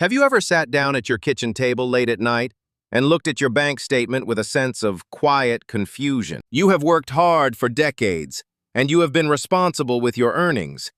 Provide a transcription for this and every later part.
Have you ever sat down at your kitchen table late at night and looked at your bank statement with a sense of quiet confusion? You have worked hard for decades, and you have been responsible with your earnings,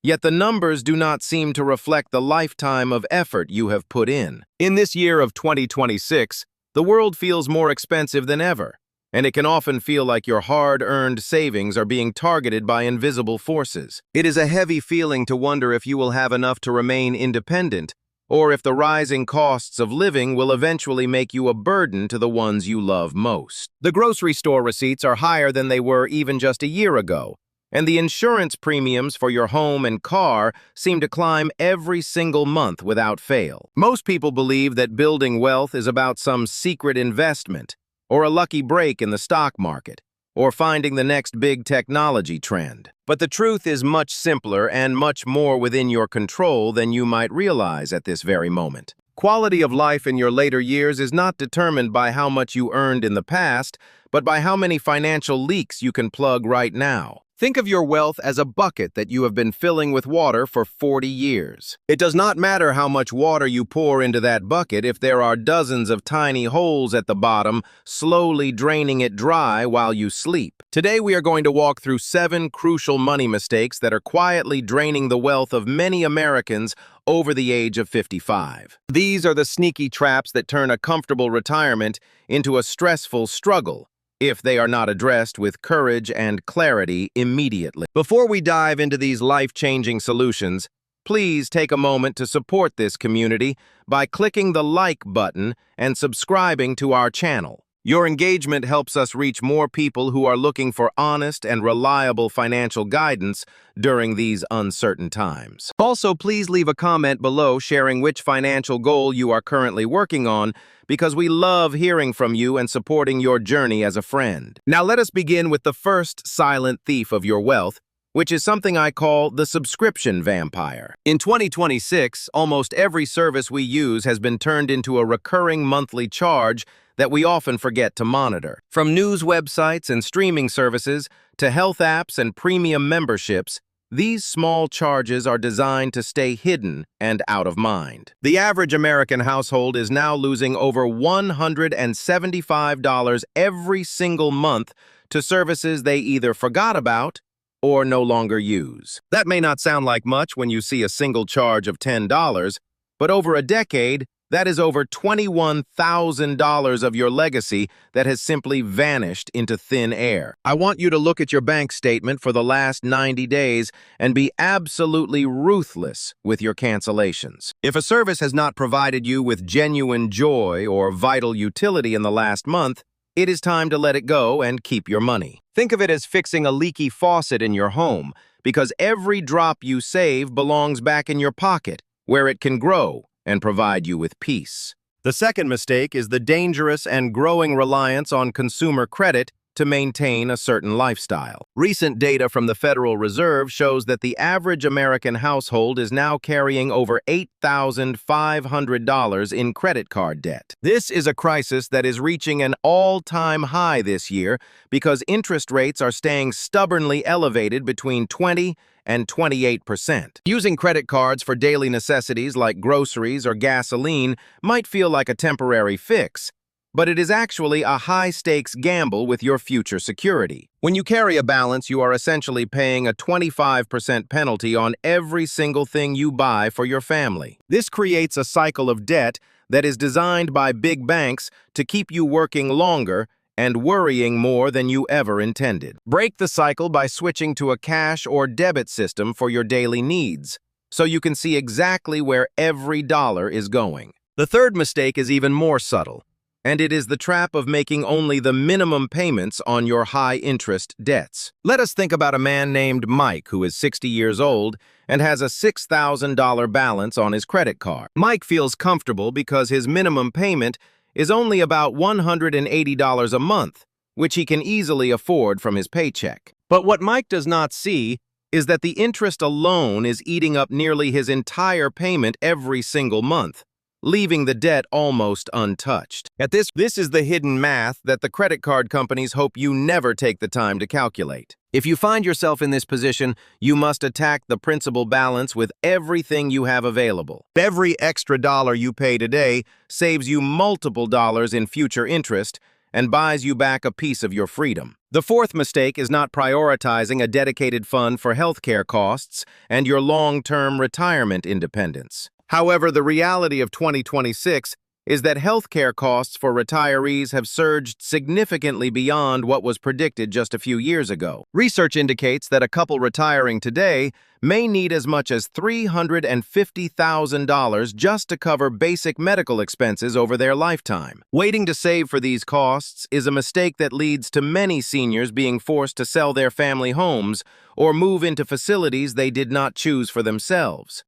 yet the numbers do not seem to reflect the lifetime of effort you have put in. In this year of 2026, the world feels more expensive than ever, and it can often feel like your hard-earned savings are being targeted by invisible forces. It is a heavy feeling to wonder if you will have enough to remain independent, or if the rising costs of living will eventually make you a burden to the ones you love most. The grocery store receipts are higher than they were even just a year ago, and the insurance premiums for your home and car seem to climb every single month without fail. Most people believe that building wealth is about some secret investment, or a lucky break in the stock market, or finding the next big technology trend. But the truth is much simpler and much more within your control than you might realize at this very moment. Quality of life in your later years is not determined by how much you earned in the past, but by how many financial leaks you can plug right now. Think of your wealth as a bucket that you have been filling with water for 40 years. It does not matter how much water you pour into that bucket if there are dozens of tiny holes at the bottom, slowly draining it dry while you sleep. Today we are going to walk through 7 crucial money mistakes that are quietly draining the wealth of many Americans over the age of 55. These are the sneaky traps that turn a comfortable retirement into a stressful struggle, if they are not addressed with courage and clarity immediately. Before we dive into these life-changing solutions, please take a moment to support this community by clicking the like button and subscribing to our channel. Your engagement helps us reach more people who are looking for honest and reliable financial guidance during these uncertain times. Also, please leave a comment below sharing which financial goal you are currently working on, because we love hearing from you and supporting your journey as a friend. Now let us begin with the first silent thief of your wealth, which is something I call the subscription vampire. In 2026, almost every service we use has been turned into a recurring monthly charge that we often forget to monitor. From news websites and streaming services to health apps and premium memberships, these small charges are designed to stay hidden and out of mind. The average American household is now losing over $175 every single month to services they either forgot about or no longer use. That may not sound like much when you see a single charge of $10, but over a decade, that is over $21,000 of your legacy that has simply vanished into thin air. I want you to look at your bank statement for the last 90 days and be absolutely ruthless with your cancellations. If a service has not provided you with genuine joy or vital utility in the last month, it is time to let it go and keep your money. Think of it as fixing a leaky faucet in your home, because every drop you save belongs back in your pocket, where it can grow and provide you with peace. The second mistake is the dangerous and growing reliance on consumer credit to maintain a certain lifestyle. Recent data from the Federal Reserve shows that the average American household is now carrying over $8,500 in credit card debt. This is a crisis that is reaching an all-time high this year because interest rates are staying stubbornly elevated between 20 and 28%. Using credit cards for daily necessities like groceries or gasoline might feel like a temporary fix, but it is actually a high-stakes gamble with your future security. When you carry a balance, you are essentially paying a 25% penalty on every single thing you buy for your family. This creates a cycle of debt that is designed by big banks to keep you working longer and worrying more than you ever intended. Break the cycle by switching to a cash or debit system for your daily needs, so you can see exactly where every dollar is going. The third mistake is even more subtle, and it is the trap of making only the minimum payments on your high-interest debts. Let us think about a man named Mike who is 60 years old and has a $6,000 balance on his credit card. Mike feels comfortable because his minimum payment is only about $180 a month, which he can easily afford from his paycheck. But what Mike does not see is that the interest alone is eating up nearly his entire payment every single month, leaving the debt almost untouched. This is the hidden math that the credit card companies hope you never take the time to calculate. If you find yourself in this position, you must attack the principal balance with everything you have available. Every extra dollar you pay today saves you multiple dollars in future interest and buys you back a piece of your freedom. The fourth mistake is not prioritizing a dedicated fund for healthcare costs and your long-term retirement independence. However, the reality of 2026 is that healthcare costs for retirees have surged significantly beyond what was predicted just a few years ago. Research indicates that a couple retiring today may need as much as $350,000 just to cover basic medical expenses over their lifetime. Waiting to save for these costs is a mistake that leads to many seniors being forced to sell their family homes or move into facilities they did not choose for themselves.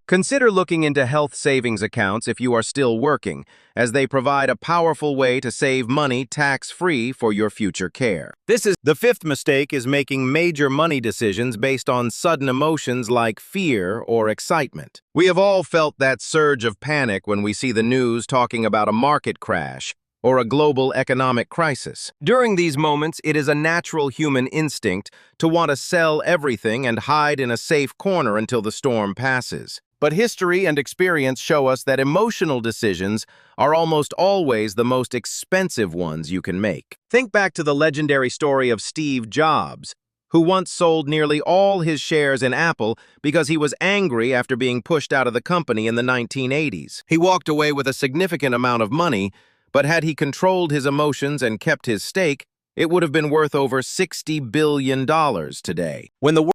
Consider looking into health savings accounts if you are still working, as they provide a powerful way to save money tax-free for your future care. The fifth mistake is making major money decisions based on sudden emotions like fear or excitement. We have all felt that surge of panic when we see the news talking about a market crash or a global economic crisis. During these moments, it is a natural human instinct to want to sell everything and hide in a safe corner until the storm passes. But history and experience show us that emotional decisions are almost always the most expensive ones you can make. Think back to the legendary story of Steve Jobs, who once sold nearly all his shares in Apple because he was angry after being pushed out of the company in the 1980s. He walked away with a significant amount of money, but had he controlled his emotions and kept his stake, it would have been worth over $60 billion today.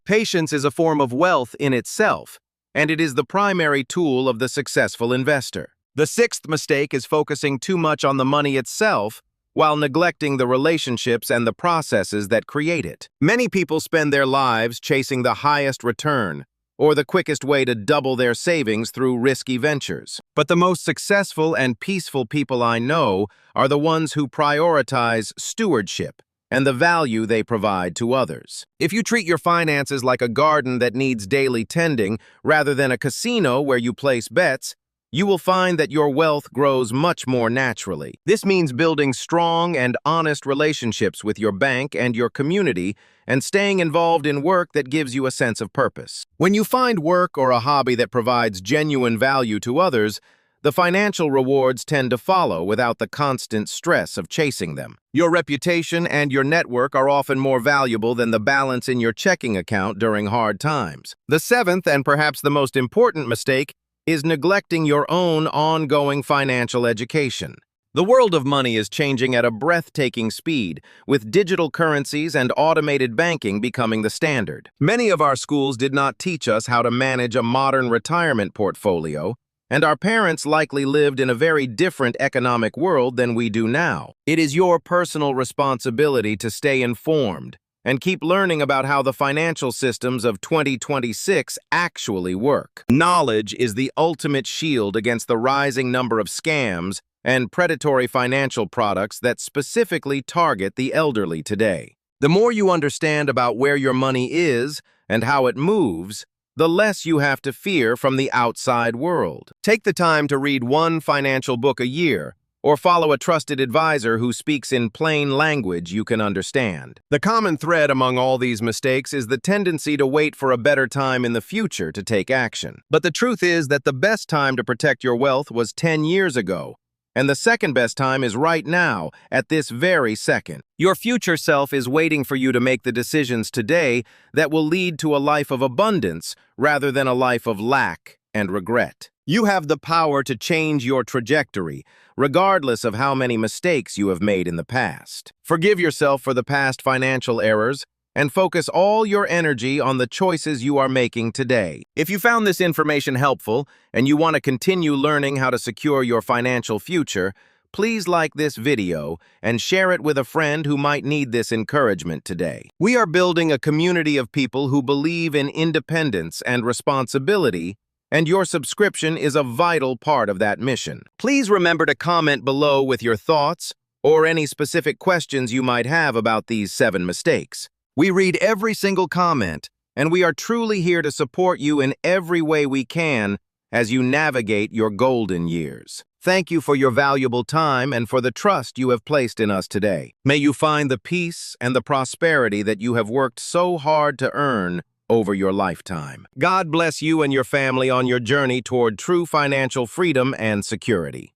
Patience is a form of wealth in itself, and it is the primary tool of the successful investor. The sixth mistake is focusing too much on the money itself while neglecting the relationships and the processes that create it. Many people spend their lives chasing the highest return or the quickest way to double their savings through risky ventures. But the most successful and peaceful people I know are the ones who prioritize stewardship and the value they provide to others. If you treat your finances like a garden that needs daily tending rather than a casino where you place bets, you will find that your wealth grows much more naturally. This means building strong and honest relationships with your bank and your community and staying involved in work that gives you a sense of purpose. When you find work or a hobby that provides genuine value to others, the financial rewards tend to follow without the constant stress of chasing them. Your reputation and your network are often more valuable than the balance in your checking account during hard times. The seventh, and perhaps the most important mistake, is neglecting your own ongoing financial education. The world of money is changing at a breathtaking speed, with digital currencies and automated banking becoming the standard. Many of our schools did not teach us how to manage a modern retirement portfolio, and our parents likely lived in a very different economic world than we do now. It is your personal responsibility to stay informed and keep learning about how the financial systems of 2026 actually work. Knowledge is the ultimate shield against the rising number of scams and predatory financial products that specifically target the elderly today. The more you understand about where your money is and how it moves, the less you have to fear from the outside world. Take the time to read one financial book a year, or follow a trusted advisor who speaks in plain language you can understand. The common thread among all these mistakes is the tendency to wait for a better time in the future to take action. But the truth is that the best time to protect your wealth was 10 years ago, and the second best time is right now, at this very second. Your future self is waiting for you to make the decisions today that will lead to a life of abundance rather than a life of lack and regret. You have the power to change your trajectory, regardless of how many mistakes you have made in the past. Forgive yourself for the past financial errors and focus all your energy on the choices you are making today. If you found this information helpful and you want to continue learning how to secure your financial future, please like this video and share it with a friend who might need this encouragement today. We are building a community of people who believe in independence and responsibility, and your subscription is a vital part of that mission. Please remember to comment below with your thoughts or any specific questions you might have about these 7 mistakes. We read every single comment, and we are truly here to support you in every way we can as you navigate your golden years. Thank you for your valuable time and for the trust you have placed in us today. May you find the peace and the prosperity that you have worked so hard to earn over your lifetime. God bless you and your family on your journey toward true financial freedom and security.